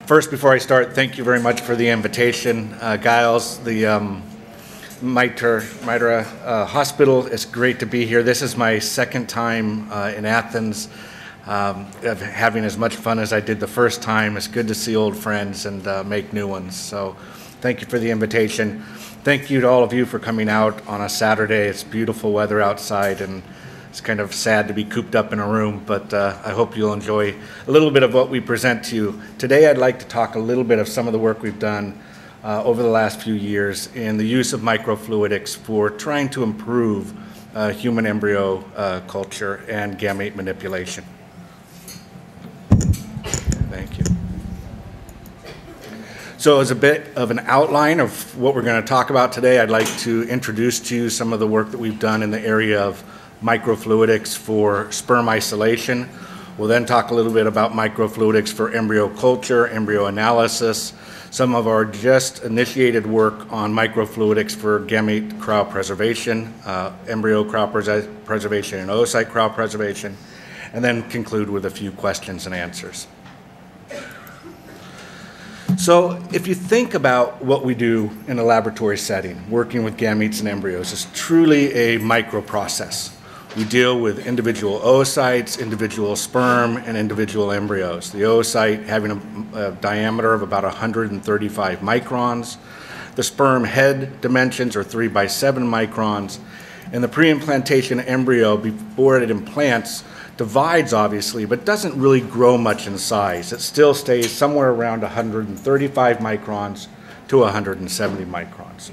First, before I start, thank you very much for the invitation. Giles, the Mitra Hospital, it's great to be here. This is my second time in Athens, having as much fun as I did the first time. It's good to see old friends and make new ones. So thank you for the invitation. Thank you to all of you for coming out on a Saturday. It's beautiful weather outside, and it's kind of sad to be cooped up in a room, but I hope you'll enjoy a little bit of what we present to you. Today I'd like to talk a little bit of some of the work we've done over the last few years in the use of microfluidics for trying to improve human embryo culture and gamete manipulation. Thank you. So as a bit of an outline of what we're going to talk about today, I'd like to introduce to you some of the work that we've done in the area of microfluidics for sperm isolation. We'll then talk a little bit about microfluidics for embryo culture, embryo analysis, some of our just initiated work on microfluidics for gamete cryopreservation, embryo cryopreservation and oocyte cryopreservation, and then conclude with a few questions and answers. So if you think about what we do in a laboratory setting, working with gametes and embryos, it's truly a microprocess. We deal with individual oocytes, individual sperm, and individual embryos. The oocyte having a diameter of about 135 microns. The sperm head dimensions are 3 by 7 microns. And the pre-implantation embryo, before it implants, divides obviously, but doesn't really grow much in size. It still stays somewhere around 135 microns to 170 microns.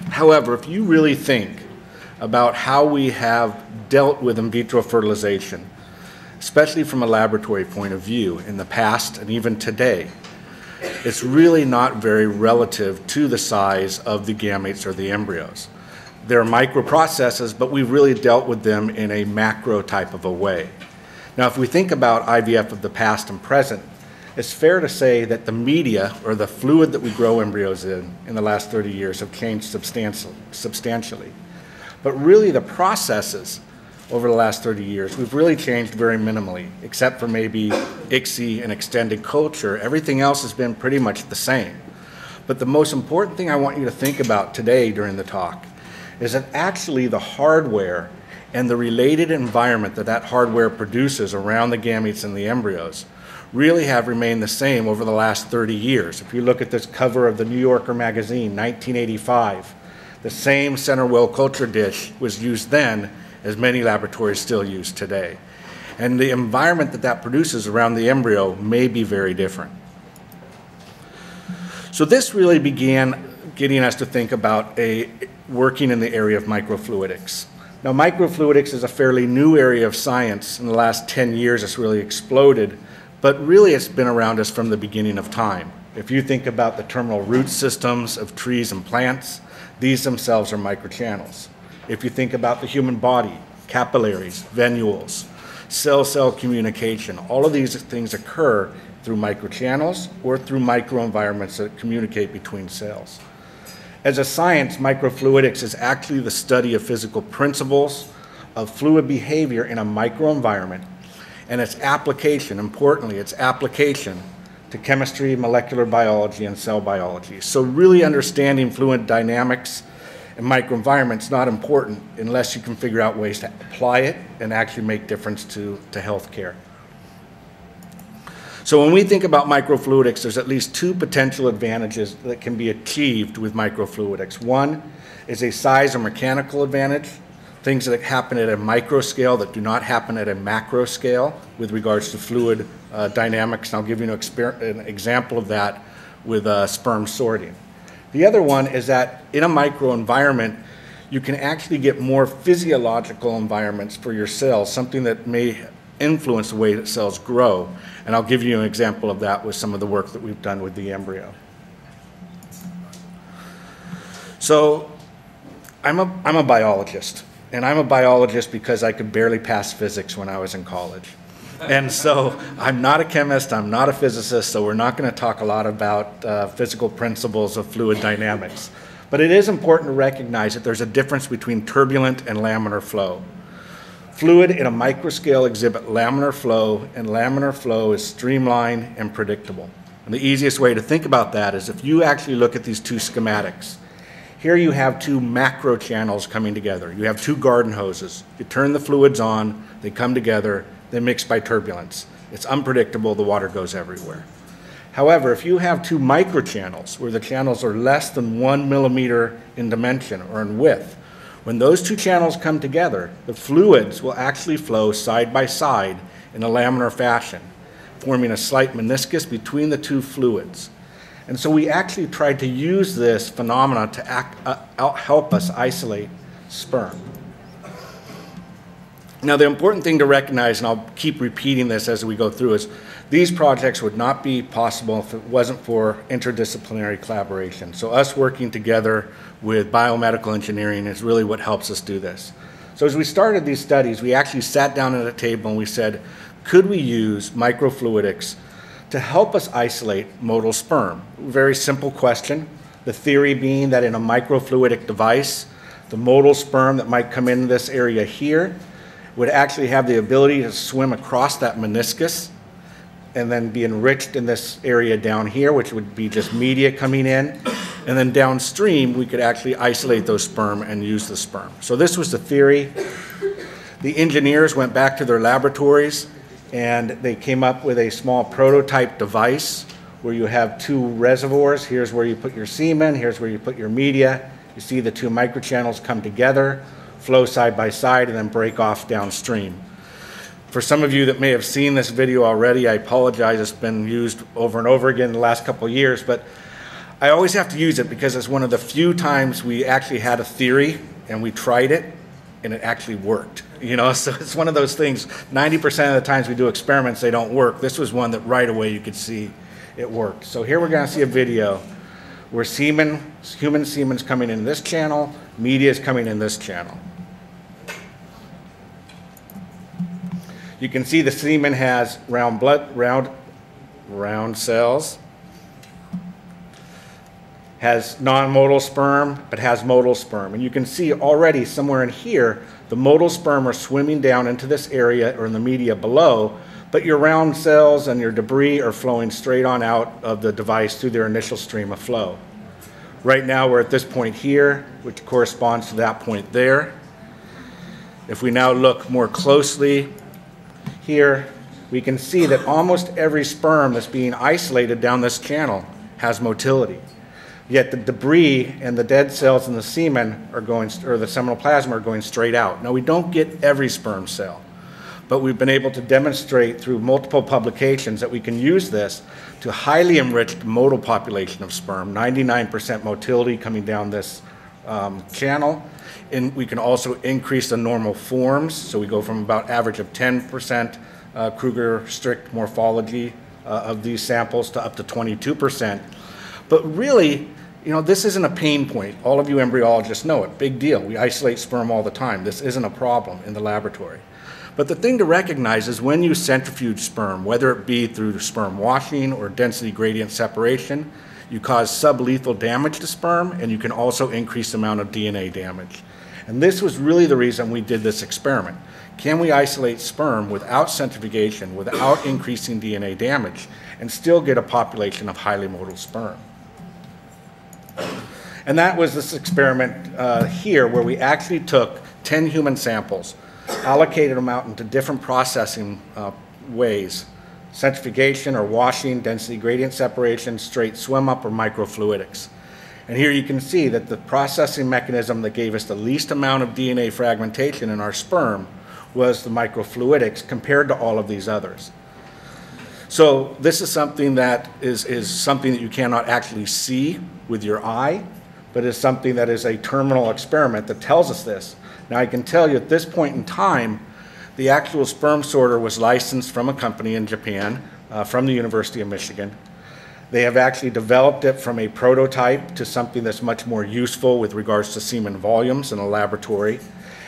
However, if you really think about how we have dealt with in vitro fertilization, especially from a laboratory point of view in the past and even today, it's really not very relative to the size of the gametes or the embryos. They're microprocesses, but we've really dealt with them in a macro type of a way. Now, if we think about IVF of the past and present, it's fair to say that the media, or the fluid that we grow embryos in the last 30 years, have changed substantially. But really the processes over the last 30 years, we've really changed very minimally, except for maybe ICSI and extended culture. Everything else has been pretty much the same. But the most important thing I want you to think about today during the talk is that actually the hardware and the related environment that that hardware produces around the gametes and the embryos really have remained the same over the last 30 years. If you look at this cover of the New Yorker magazine, 1985, the same center well culture dish was used then as many laboratories still use today. And the environment that that produces around the embryo may be very different. So this really began getting us to think about working in the area of microfluidics. Now, microfluidics is a fairly new area of science. In the last 10 years, it's really exploded, but really it's been around us from the beginning of time. If you think about the terminal root systems of trees and plants, these themselves are microchannels. If you think about the human body, capillaries, venules, cell-cell communication, all of these things occur through microchannels or through microenvironments that communicate between cells. As a science, microfluidics is actually the study of physical principles of fluid behavior in a microenvironment, and its application, importantly, its application to chemistry, molecular biology, and cell biology. So really understanding fluid dynamics and microenvironments is not important unless you can figure out ways to apply it and actually make difference to healthcare. So when we think about microfluidics, there's at least two potential advantages that can be achieved with microfluidics. One is a size or mechanical advantage, things that happen at a micro scale that do not happen at a macro scale with regards to fluid dynamics. And I'll give you an example of that with sperm sorting. The other one is that in a microenvironment, you can actually get more physiological environments for your cells, something that may influence the way that cells grow. And I'll give you an example of that with some of the work that we've done with the embryo. So I'm a biologist, and I'm a biologist because I could barely pass physics when I was in college. And so I'm not a chemist, I'm not a physicist, so we're not going to talk a lot about physical principles of fluid dynamics. But it is important to recognize that there's a difference between turbulent and laminar flow. Fluid in a microscale exhibit laminar flow, and laminar flow is streamlined and predictable. And the easiest way to think about that is if you actually look at these two schematics. Here you have two macro channels coming together. You have two garden hoses. You turn the fluids on, they come together, they mix by turbulence. It's unpredictable, the water goes everywhere. However, if you have two microchannels, where the channels are less than 1 millimeter in dimension or in width, when those two channels come together, the fluids will actually flow side by side in a laminar fashion, forming a slight meniscus between the two fluids. And so we actually tried to use this phenomena to help us isolate sperm. Now, the important thing to recognize, and I'll keep repeating this as we go through, is these projects would not be possible if it wasn't for interdisciplinary collaboration. So us working together with biomedical engineering is really what helps us do this. So as we started these studies, we actually sat down at a table and we said, could we use microfluidics to help us isolate motile sperm? Very simple question. The theory being that in a microfluidic device, the motile sperm that might come into this area here would actually have the ability to swim across that meniscus and then be enriched in this area down here, which would be just media coming in. And then downstream, we could actually isolate those sperm and use the sperm. So this was the theory. The engineers went back to their laboratories and they came up with a small prototype device where you have two reservoirs. Here's where you put your semen, here's where you put your media. You see the two microchannels come together, flow side by side, and then break off downstream. For some of you that may have seen this video already, I apologize, it's been used over and over again in the last couple of years, but I always have to use it because it's one of the few times we actually had a theory and we tried it and it actually worked. You know, so it's one of those things, 90% of the times we do experiments, they don't work. This was one that right away you could see it worked. So here we're gonna see a video where human semen's coming in this channel, media is coming in this channel. You can see the semen has round cells, has non-motile sperm, but has motile sperm. And you can see already somewhere in here, the motile sperm are swimming down into this area or in the media below, but your round cells and your debris are flowing straight on out of the device through their initial stream of flow. Right now we're at this point here, which corresponds to that point there. If we now look more closely here, we can see that almost every sperm that's being isolated down this channel has motility. Yet the debris and the dead cells in the semen are going, or the seminal plasma are going straight out. Now we don't get every sperm cell, but we've been able to demonstrate through multiple publications that we can use this to highly enriched motile population of sperm, 99% motility coming down this channel. And we can also increase the normal forms, so we go from about average of 10% Kruger strict morphology of these samples to up to 22%. But really, you know, this isn't a pain point. All of you embryologists know it. Big deal. We isolate sperm all the time. This isn't a problem in the laboratory. But the thing to recognize is when you centrifuge sperm, whether it be through sperm washing or density gradient separation, you cause sublethal damage to sperm, and you can also increase the amount of DNA damage. And this was really the reason we did this experiment. Can we isolate sperm without centrifugation, without increasing DNA damage, and still get a population of highly motile sperm? And that was this experiment here, where we actually took 10 human samples, allocated them out into different processing ways: centrifugation or washing, density gradient separation, straight swim up, or microfluidics. And here you can see that the processing mechanism that gave us the least amount of DNA fragmentation in our sperm was the microfluidics compared to all of these others. So this is something that is something that you cannot actually see with your eye, but is something that is a terminal experiment that tells us this. Now I can tell you at this point in time, the actual sperm sorter was licensed from a company in Japan, from the University of Michigan. They have actually developed it from a prototype to something that's much more useful with regards to semen volumes in a laboratory.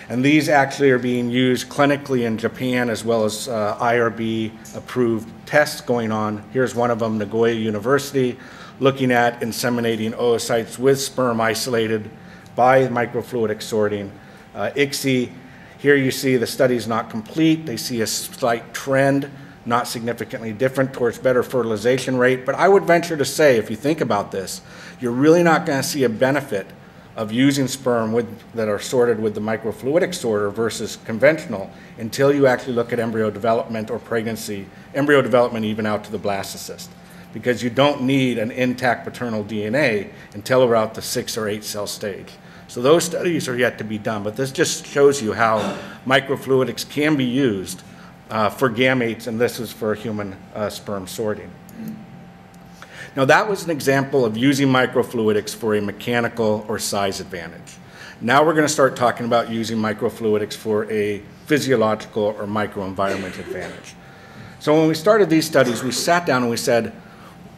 And these actually are being used clinically in Japan, as well as IRB approved tests going on. Here's one of them, Nagoya University, looking at inseminating oocytes with sperm isolated by microfluidic sorting. ICSI Here you see the study is not complete. They see a slight trend, not significantly different towards better fertilization rate. But I would venture to say, if you think about this, you're really not going to see a benefit of using sperm that are sorted with the microfluidic sorter versus conventional until you actually look at embryo development or pregnancy, embryo development even out to the blastocyst. Because you don't need an intact paternal DNA until around the 6 or 8 cell stage. So those studies are yet to be done, but this just shows you how microfluidics can be used for gametes, and this is for human sperm sorting. Now that was an example of using microfluidics for a mechanical or size advantage. Now we're going to start talking about using microfluidics for a physiological or microenvironment advantage. So when we started these studies, we sat down and we said,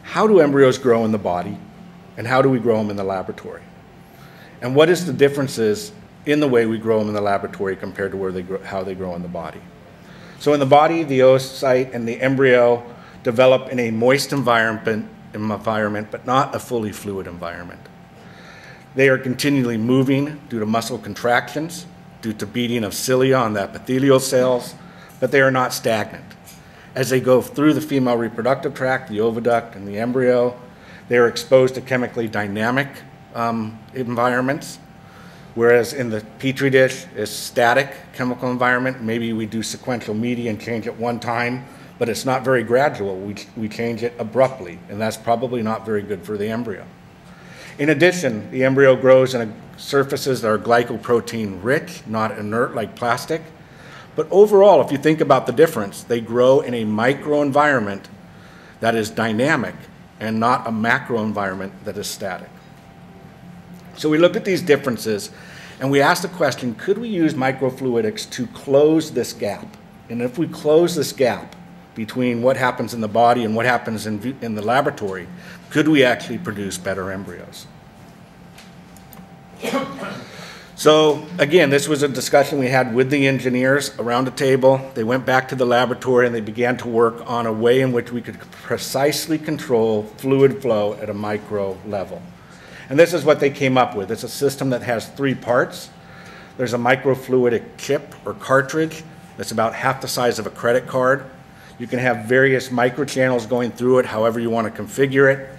how do embryos grow in the body, and how do we grow them in the laboratory? And what is the differences in the way we grow them in the laboratory compared to how they grow in the body? So in the body, the oocyte and the embryo develop in a moist environment, but not a fully fluid environment. They are continually moving due to muscle contractions, due to beating of cilia on the epithelial cells, but they are not stagnant. As they go through the female reproductive tract, the oviduct, and the embryo, they are exposed to chemically dynamic environments, whereas in the petri dish is static chemical environment. Maybe we do sequential media and change it one time, but it's not very gradual. We change it abruptly, and that's probably not very good for the embryo. In addition, the embryo grows in surfaces that are glycoprotein rich, not inert like plastic. But overall, if you think about the difference, they grow in a microenvironment that is dynamic and not a macroenvironment that is static. So we looked at these differences and we asked the question, could we use microfluidics to close this gap? And if we close this gap between what happens in the body and what happens in the laboratory, could we actually produce better embryos? So again, this was a discussion we had with the engineers around a table. They went back to the laboratory and they began to work on a way in which we could precisely control fluid flow at a micro level. And this is what they came up with. It's a system that has 3 parts. There's a microfluidic chip or cartridge that's about half the size of a credit card. You can have various microchannels going through it, however you want to configure it.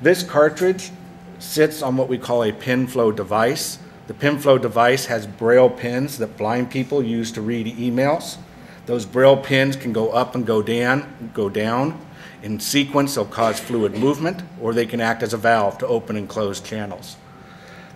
This cartridge sits on what we call a pin flow device. The pin flow device has braille pins that blind people use to read emails. Those braille pins can go up and go down. In sequence, they'll cause fluid movement, or they can act as a valve to open and close channels.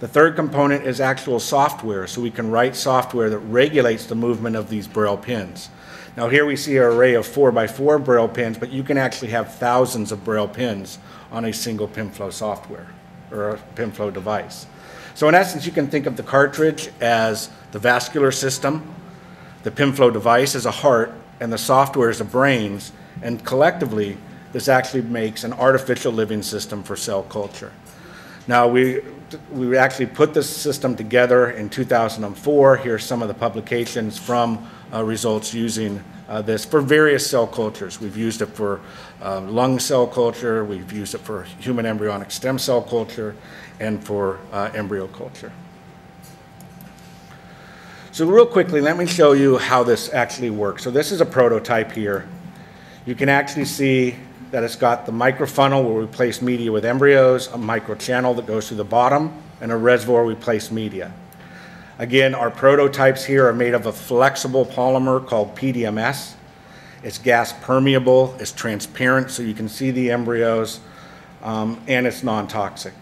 The third component is actual software, so we can write software that regulates the movement of these braille pins. Now here we see an array of 4x4 braille pins, but you can actually have thousands of braille pins on a single pin flow software, or a pin flow device. So in essence, you can think of the cartridge as the vascular system, the pin flow device as a heart, and the software as the brains, and collectively, this actually makes an artificial living system for cell culture. Now, we actually put this system together in 2004. Here's some of the publications from results using this for various cell cultures. We've used it for lung cell culture, we've used it for human embryonic stem cell culture, and for embryo culture. So real quickly, let me show you how this actually works. So this is a prototype here. You can actually see that it's got the microfunnel where we place media with embryos, a microchannel that goes to the bottom, and a reservoir we place media. Again, our prototypes here are made of a flexible polymer called PDMS. It's gas permeable, it's transparent so you can see the embryos, and it's non-toxic.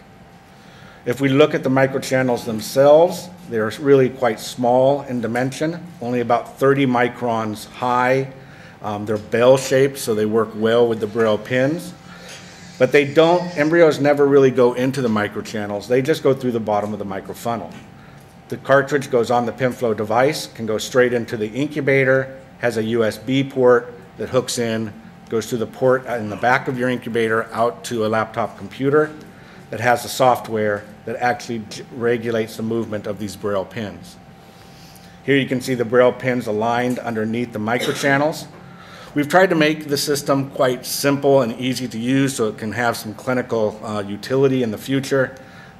If we look at the microchannels themselves, they're really quite small in dimension, only about 30 microns high. They're bell-shaped, so they work well with the braille pins. But embryos never really go into the microchannels. They just go through the bottom of the microfunnel. The cartridge goes on the pin flow device, can go straight into the incubator, has a USB port that hooks in, goes to the port in the back of your incubator out to a laptop computer that has the software that actually regulates the movement of these braille pins. Here you can see the braille pins aligned underneath the microchannels. We've tried to make the system quite simple and easy to use so it can have some clinical utility in the future.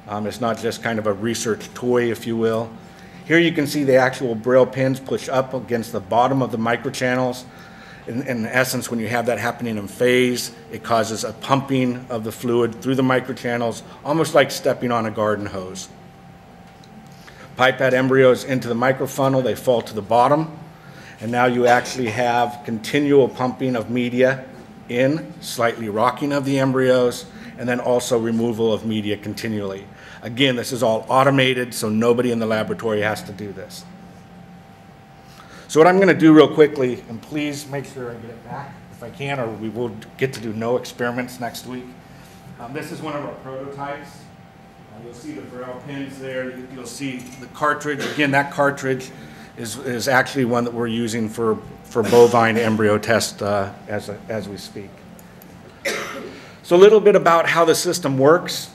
It's not just kind of a research toy, if you will. Here you can see the actual Braille pins push up against the bottom of the microchannels. In essence, when you have that happening in phase, it causes a pumping of the fluid through the microchannels, almost like stepping on a garden hose. Pipette embryos into the microfunnel, they fall to the bottom, and now you actually have continual pumping of media in, slightly rocking of the embryos, and then also removal of media continually. Again, this is all automated, so nobody in the laboratory has to do this. So what I'm going to do real quickly, and please make sure I get it back if I can, or we will get to do no experiments next week. This is one of our prototypes. You'll see the Braille pins there. You'll see the cartridge. Again, that cartridge is actually one that we're using for bovine embryo test as we speak. So a little bit about how the system works.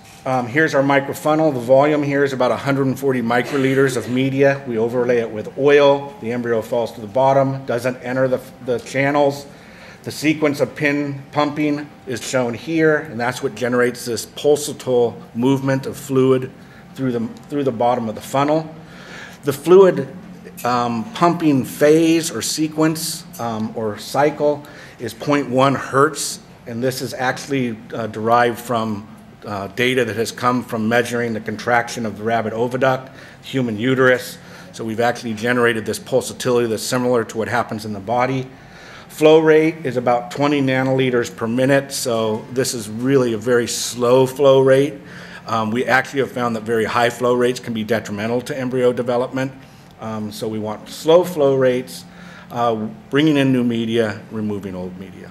Here's our microfunnel. The volume here is about 140 microliters of media. We overlay it with oil. The embryo falls to the bottom, doesn't enter the channels. The sequence of pin pumping is shown here, and that's what generates this pulsatile movement of fluid through the bottom of the funnel. The fluid pumping phase or sequence or cycle is 0.1 hertz, and this is actually derived from data that has come from measuring the contraction of the rabbit oviduct, human uterus. So we've actually generated this pulsatility that's similar to what happens in the body. Flow rate is about 20 nanoliters per minute, so this is really a very slow flow rate. We actually have found that very high flow rates can be detrimental to embryo development. So we want slow flow rates, bringing in new media, removing old media.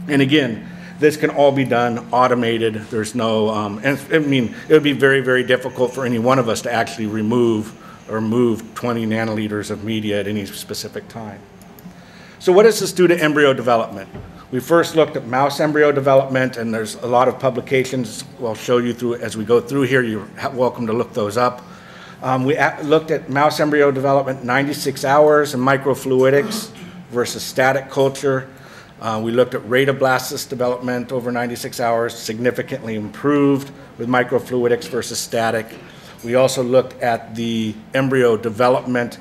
And again, this can all be done automated. There's no, and I mean, it would be very, very difficult for any one of us to actually remove or move 20 nanoliters of media at any specific time. So what does this do to embryo development? We first looked at mouse embryo development, and there's a lot of publications I'll show you through as we go through here. You're welcome to look those up. We looked at mouse embryo development 96 hours in microfluidics versus static culture. We looked at rate of blastocyst development over 96 hours, significantly improved with microfluidics versus static. We also looked at the embryo development,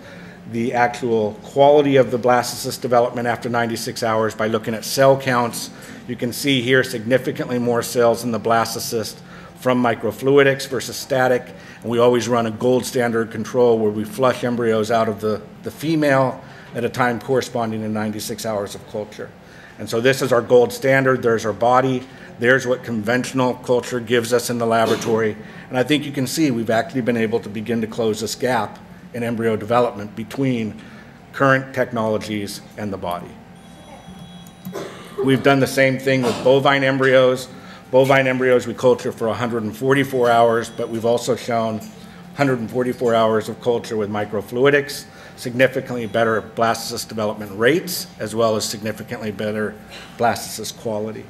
the actual quality of the blastocyst development after 96 hours by looking at cell counts. You can see here significantly more cells in the blastocyst from microfluidics versus static. And we always run a gold standard control where we flush embryos out of the female at a time corresponding to 96 hours of culture. And so this is our gold standard. There's our body. There's what conventional culture gives us in the laboratory. And I think you can see we've actually been able to begin to close this gap in embryo development between current technologies and the body. We've done the same thing with bovine embryos. Bovine embryos we culture for 144 hours, but we've also shown 144 hours of culture with microfluidics, significantly better blastocyst development rates, as well as significantly better blastocyst quality.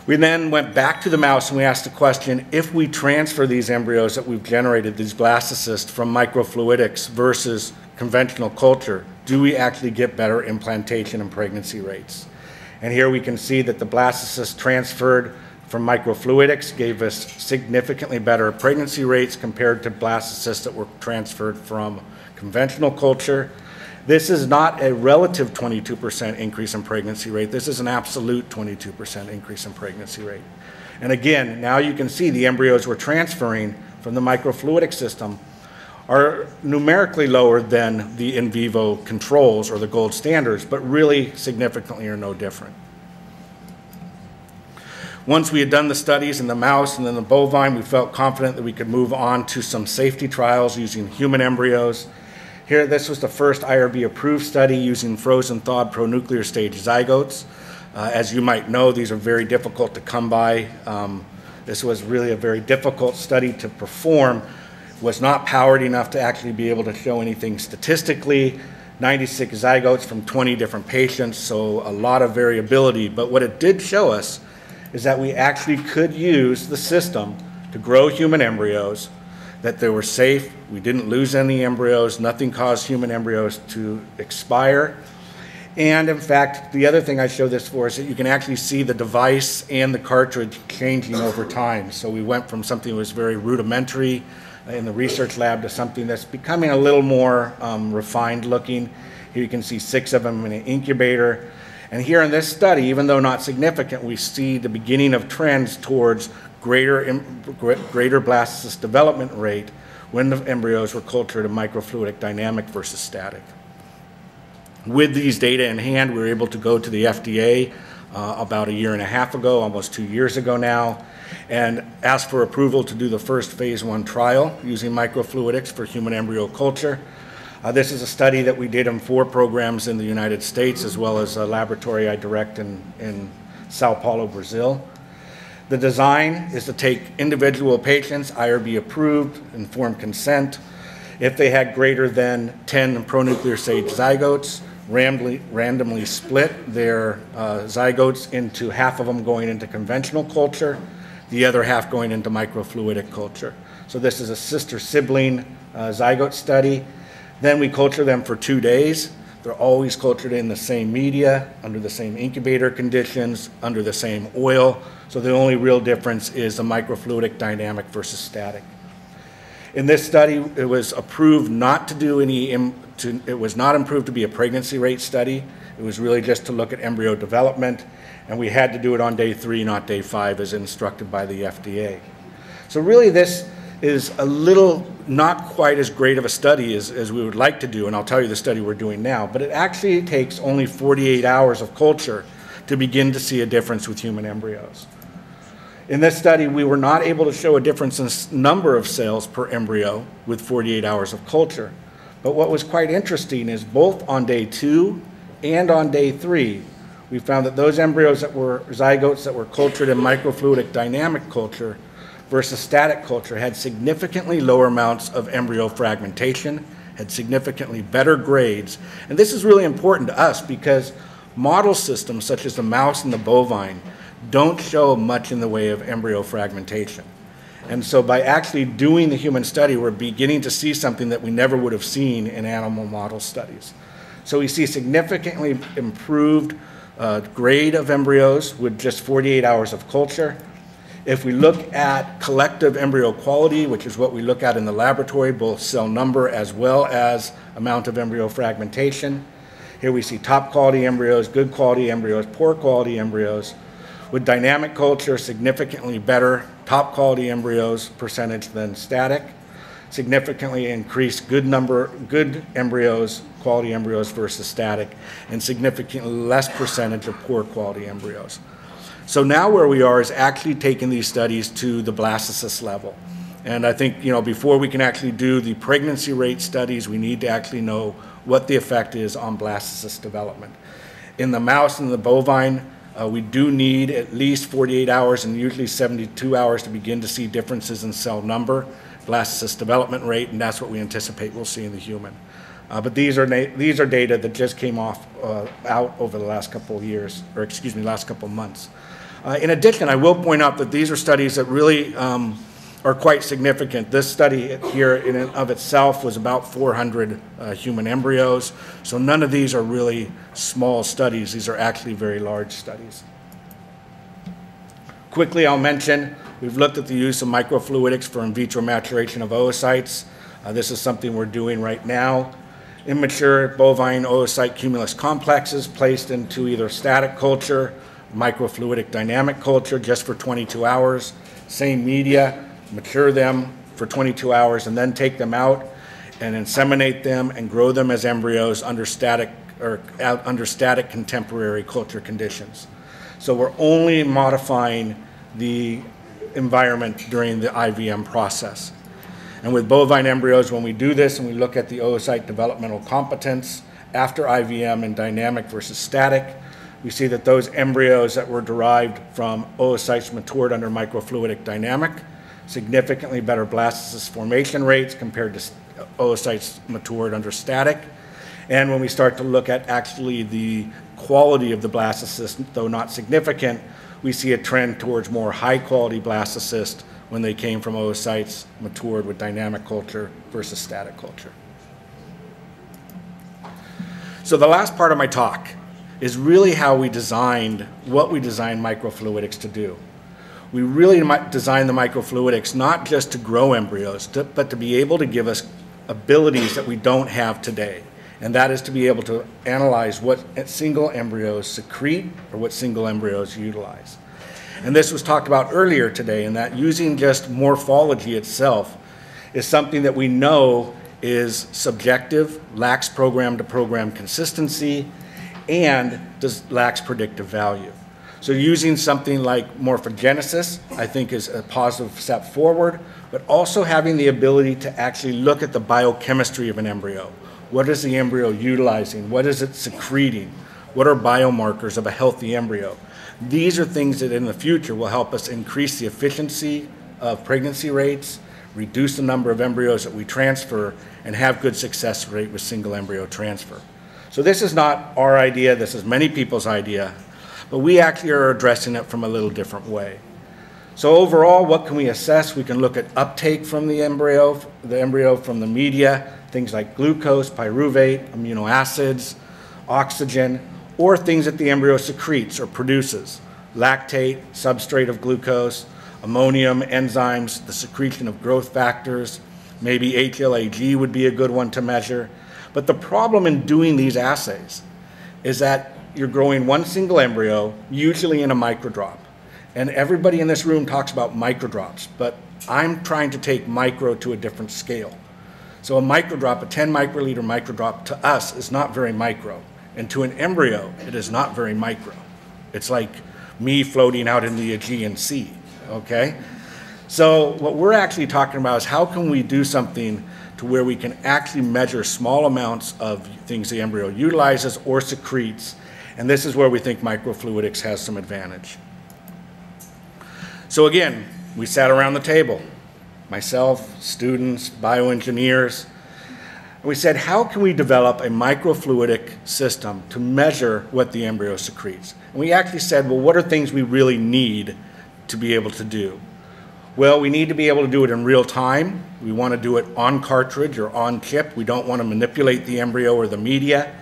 We then went back to the mouse and we asked the question, if we transfer these embryos that we've generated, these blastocysts, from microfluidics versus conventional culture, do we actually get better implantation and pregnancy rates? And here we can see that the blastocysts transferred from microfluidics gave us significantly better pregnancy rates compared to blastocysts that were transferred from conventional culture. This is not a relative 22% increase in pregnancy rate. This is an absolute 22% increase in pregnancy rate. And again, now you can see the embryos we're transferring from the microfluidic system are numerically lower than the in vivo controls or the gold standards, but really significantly are no different. Once we had done the studies in the mouse and then the bovine, we felt confident that we could move on to some safety trials using human embryos. Here, this was the first IRB-approved study using frozen thawed pronuclear stage zygotes. As you might know, these are very difficult to come by. This was really a very difficult study to perform. Was not powered enough to actually be able to show anything statistically. 96 zygotes from 20 different patients, so a lot of variability. But what it did show us is that we actually could use the system to grow human embryos, that they were safe, we didn't lose any embryos, nothing caused human embryos to expire. And in fact, the other thing I show this for is that you can actually see the device and the cartridge changing over time. So we went from something that was very rudimentary in the research lab to something that's becoming a little more refined looking. Here you can see 6 of them in an incubator. And here in this study, even though not significant, we see the beginning of trends towards greater blastocyst development rate when the embryos were cultured in microfluidic dynamic versus static. With these data in hand, we were able to go to the FDA about a year and a half ago, almost 2 years ago now, and ask for approval to do the first phase 1 trial using microfluidics for human embryo culture. This is a study that we did in 4 programs in the United States, as well as a laboratory I direct in Sao Paulo, Brazil. The design is to take individual patients, IRB approved, informed consent, if they had greater than 10 pronuclear stage zygotes, randomly split their zygotes into half of them going into conventional culture, the other half going into microfluidic culture. So this is a sister-sibling zygote study. Then we culture them for 2 days. They're always cultured in the same media, under the same incubator conditions, under the same oil. So the only real difference is the microfluidic dynamic versus static. In this study, it was approved not to do it was not approved to be a pregnancy rate study. It was really just to look at embryo development, and we had to do it on day 3, not day 5, as instructed by the FDA. So really this is a little not quite as great of a study as we would like to do, and I'll tell you the study we're doing now, but it actually takes only 48 hours of culture to begin to see a difference with human embryos. In this study, we were not able to show a difference in number of cells per embryo with 48 hours of culture. But what was quite interesting is both on day 2 and on day 3, we found that those embryos that were zygotes that were cultured in microfluidic dynamic culture versus static culture had significantly lower amounts of embryo fragmentation, had significantly better grades. And this is really important to us because model systems such as the mouse and the bovine don't show much in the way of embryo fragmentation. And so by actually doing the human study, we're beginning to see something that we never would have seen in animal model studies. So we see significantly improved grade of embryos with just 48 hours of culture. If we look at collective embryo quality, which is what we look at in the laboratory, both cell number as well as amount of embryo fragmentation, here we see top quality embryos, good quality embryos, poor quality embryos. With dynamic culture, significantly better top quality embryos percentage than static, significantly increased good embryos, quality embryos versus static, and significantly less percentage of poor quality embryos. So now where we are is actually taking these studies to the blastocyst level. And I think, before we can actually do the pregnancy rate studies, we need to actually know what the effect is on blastocyst development. In the mouse and the bovine, we do need at least 48 hours and usually 72 hours to begin to see differences in cell number, blastocyst development rate, and that's what we anticipate we'll see in the human. But these are data that just came out over the last couple of years, or excuse me, last couple of months. In addition, I will point out that these are studies that really are quite significant. This study here in and of itself was about 400 human embryos. So none of these are really small studies. These are actually very large studies. Quickly, I'll mention, we've looked at the use of microfluidics for in vitro maturation of oocytes. This is something we're doing right now. Immature bovine oocyte cumulus complexes placed into either static culture, microfluidic dynamic culture just for 22 hours, same media, mature them for 22 hours, and then take them out and inseminate them and grow them as embryos under static contemporary culture conditions. So we're only modifying the environment during the IVM process. And with bovine embryos, when we do this and we look at the oocyte developmental competence after IVM in dynamic versus static, we see that those embryos that were derived from oocytes matured under microfluidic dynamic, significantly better blastocyst formation rates compared to oocytes matured under static. And when we start to look at actually the quality of the blastocyst, though not significant, we see a trend towards more high quality blastocyst when they came from oocytes matured with dynamic culture versus static culture. So the last part of my talk is really how we designed what we designed microfluidics to do. We really designed the microfluidics not just to grow embryos, but to be able to give us abilities that we don't have today. And that is to be able to analyze what single embryos secrete or what single embryos utilize. And this was talked about earlier today, in that using just morphology itself is something that we know is subjective, lacks program-to-program consistency, and lacks predictive value. So using something like morphogenesis, I think, is a positive step forward, but also having the ability to actually look at the biochemistry of an embryo. What is the embryo utilizing? What is it secreting? What are biomarkers of a healthy embryo? These are things that in the future will help us increase the efficiency of pregnancy rates, reduce the number of embryos that we transfer, and have good success rate with single embryo transfer. So this is not our idea, this is many people's idea, but we actually are addressing it from a little different way. So overall, what can we assess? We can look at uptake from the embryo from the media, things like glucose, pyruvate, amino acids, oxygen, or things that the embryo secretes or produces, lactate, substrate of glucose, ammonium, enzymes, the secretion of growth factors, maybe HLA-G would be a good one to measure. But the problem in doing these assays is that you're growing one single embryo, usually in a microdrop. And everybody in this room talks about microdrops, but I'm trying to take micro to a different scale. So a microdrop, a 10 microliter microdrop, to us is not very micro. And to an embryo, it is not very micro. It's like me floating out in the Aegean Sea, okay? So what we're actually talking about is how can we do something to where we can actually measure small amounts of things the embryo utilizes or secretes. And this is where we think microfluidics has some advantage. So again, we sat around the table, myself, students, bioengineers, and we said, how can we develop a microfluidic system to measure what the embryo secretes? And we actually said, well, what are things we really need to be able to do? Well, we need to be able to do it in real time. We want to do it on cartridge or on chip. We don't want to manipulate the embryo or the media.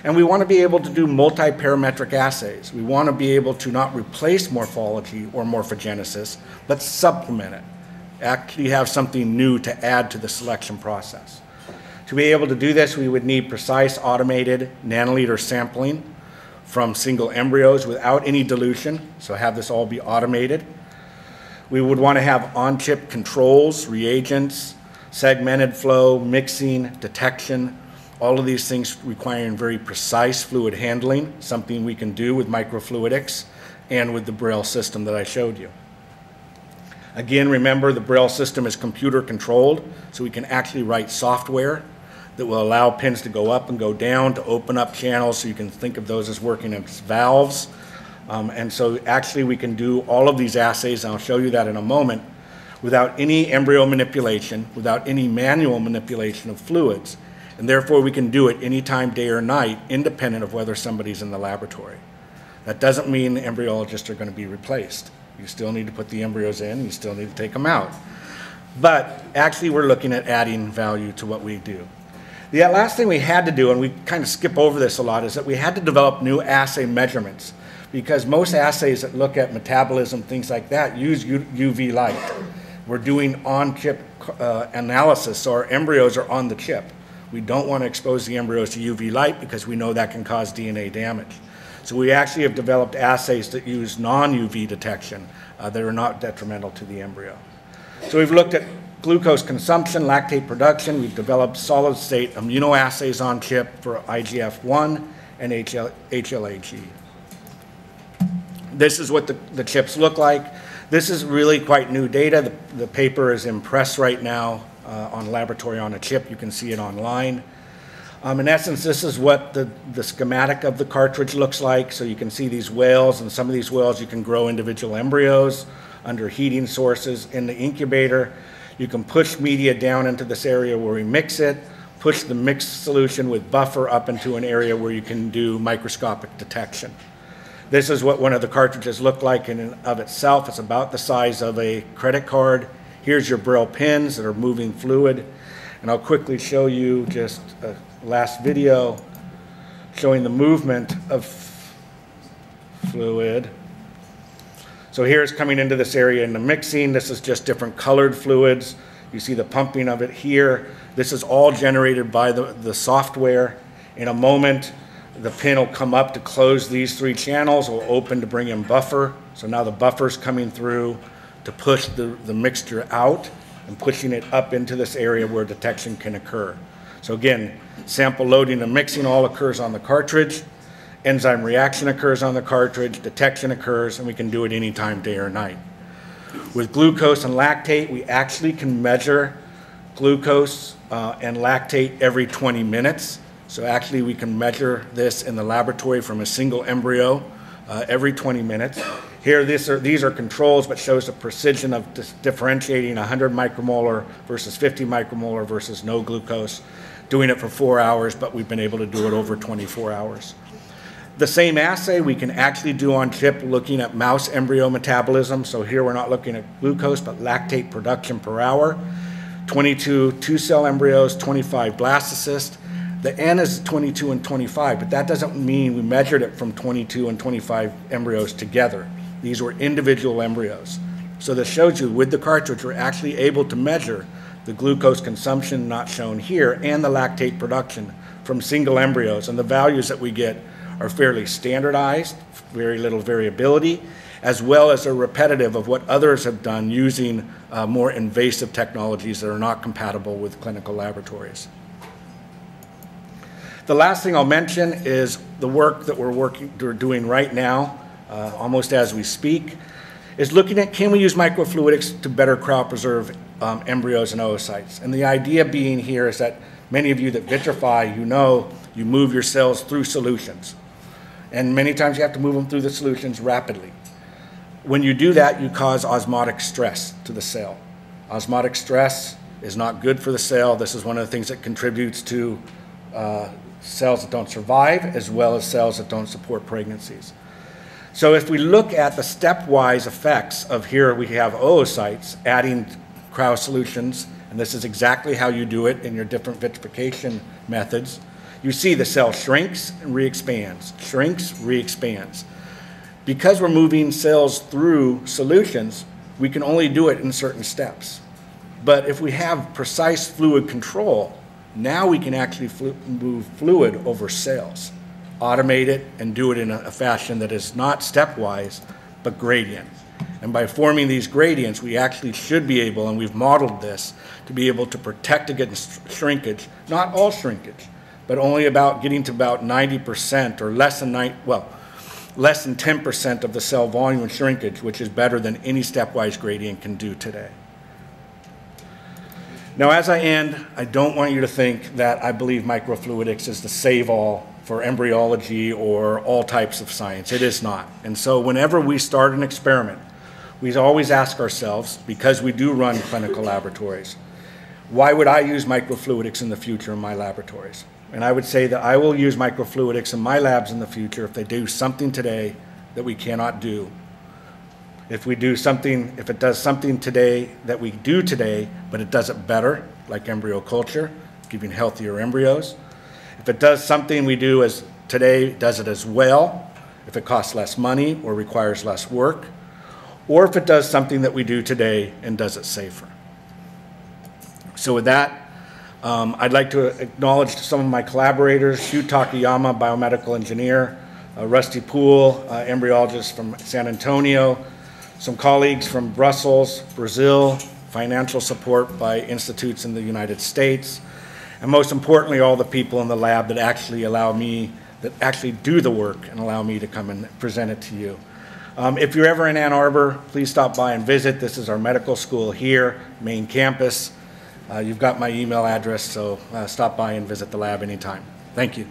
And we want to be able to do multi-parametric assays. We want to be able to not replace morphology or morphogenesis, but supplement it. Actually have something new to add to the selection process. To be able to do this, we would need precise automated nanoliter sampling from single embryos without any dilution, so have this all be automated. We would want to have on-chip controls, reagents, segmented flow, mixing, detection, all of these things requiring very precise fluid handling, something we can do with microfluidics and with the Braille system that I showed you. Again, remember the Braille system is computer controlled, so we can actually write software that will allow pins to go up and go down to open up channels, so you can think of those as working as valves. And so actually we can do all of these assays, and I'll show you that in a moment, without any embryo manipulation, without any manual manipulation of fluids. And therefore we can do it anytime, day or night, independent of whether somebody's in the laboratory. That doesn't mean embryologists are going to be replaced. You still need to put the embryos in, you still need to take them out. But actually we're looking at adding value to what we do. The last thing we had to do, and we kind of skip over this a lot, is that we had to develop new assay measurements, because most assays that look at metabolism, things like that, use UV light. We're doing on-chip analysis, so our embryos are on the chip. We don't want to expose the embryos to UV light because we know that can cause DNA damage. So we actually have developed assays that use non-UV detection that are not detrimental to the embryo. So we've looked at glucose consumption, lactate production. We've developed solid-state immunoassays on chip for IGF-1 and HLA-G. This is what the chips look like. This is really quite new data. The paper is in press right now on Laboratory on a Chip. You can see it online. In essence, this is what the schematic of the cartridge looks like. So you can see these whales, and some of these whales you can grow individual embryos under heating sources in the incubator. You can push media down into this area where we mix it, push the mixed solution with buffer up into an area where you can do microscopic detection. This is what one of the cartridges look like in and of itself. It's about the size of a credit card. Here's your Braille pins that are moving fluid. And I'll quickly show you just a last video showing the movement of fluid. So here it's coming into this area in the mixing. This is just different colored fluids. You see the pumping of it here. This is all generated by the software. In a moment, the pin will come up to close these 3 channels, will open to bring in buffer. So now the buffer's coming through to push the mixture out and pushing it up into this area where detection can occur. So again, sample loading and mixing all occurs on the cartridge. Enzyme reaction occurs on the cartridge, detection occurs, and we can do it anytime, day or night. With glucose and lactate, we actually can measure glucose and lactate every 20 minutes. So actually we can measure this in the laboratory from a single embryo every 20 minutes. Here, these are controls, but shows the precision of differentiating 100 micromolar versus 50 micromolar versus no glucose, doing it for 4 hours, but we've been able to do it over 24 hours. The same assay we can actually do on chip looking at mouse embryo metabolism. So here we're not looking at glucose, but lactate production per hour. 22 2-cell embryos, 25 blastocysts. The N is 22 and 25, but that doesn't mean we measured it from 22 and 25 embryos together. These were individual embryos. So this shows you with the cartridge, we're actually able to measure the glucose consumption not shown here and the lactate production from single embryos. And the values that we get are fairly standardized, very little variability, as well as are repetitive of what others have done using more invasive technologies that are not compatible with clinical laboratories. The last thing I'll mention is the work that we're doing right now, almost as we speak, is looking at can we use microfluidics to better cryopreserve embryos and oocytes. And the idea being here is that many of you that vitrify, you know you move your cells through solutions. And many times you have to move them through the solutions rapidly. When you do that, you cause osmotic stress to the cell. Osmotic stress is not good for the cell. This is one of the things that contributes to cells that don't survive, as well as cells that don't support pregnancies. So if we look at the stepwise effects of here, we have oocytes adding cryo solutions, and this is exactly how you do it in your different vitrification methods. You see the cell shrinks and re-expands, shrinks, re-expands. Because we're moving cells through solutions, we can only do it in certain steps. But if we have precise fluid control, now we can actually move fluid over cells, automate it, and do it in a fashion that is not stepwise, but gradient. And by forming these gradients, we actually should be able, and we've modeled this, to be able to protect against shrinkage, not all shrinkage, but only about getting to about 90% or less than 10% of the cell volume shrinkage, which is better than any stepwise gradient can do today. Now, as I end, I don't want you to think that I believe microfluidics is the save-all for embryology or all types of science. It is not. And so whenever we start an experiment, we always ask ourselves, because we do run clinical laboratories, why would I use microfluidics in the future in my laboratories? And I would say that I will use microfluidics in my labs in the future if they do something today that we cannot do. If it does something today that we do today, but it does it better, like embryo culture, giving healthier embryos. If it does something we do as today, does it as well, if it costs less money or requires less work, or if it does something that we do today and does it safer. So with that, I'd like to acknowledge some of my collaborators, Shu Takayama, biomedical engineer, Rusty Poole, embryologist from San Antonio, some colleagues from Brussels, Brazil, financial support by institutes in the United States, and most importantly, all the people in the lab that actually do the work and allow me to come and present it to you. If you're ever in Ann Arbor, please stop by and visit. This is our medical school here, main campus. You've got my email address, so stop by and visit the lab anytime. Thank you.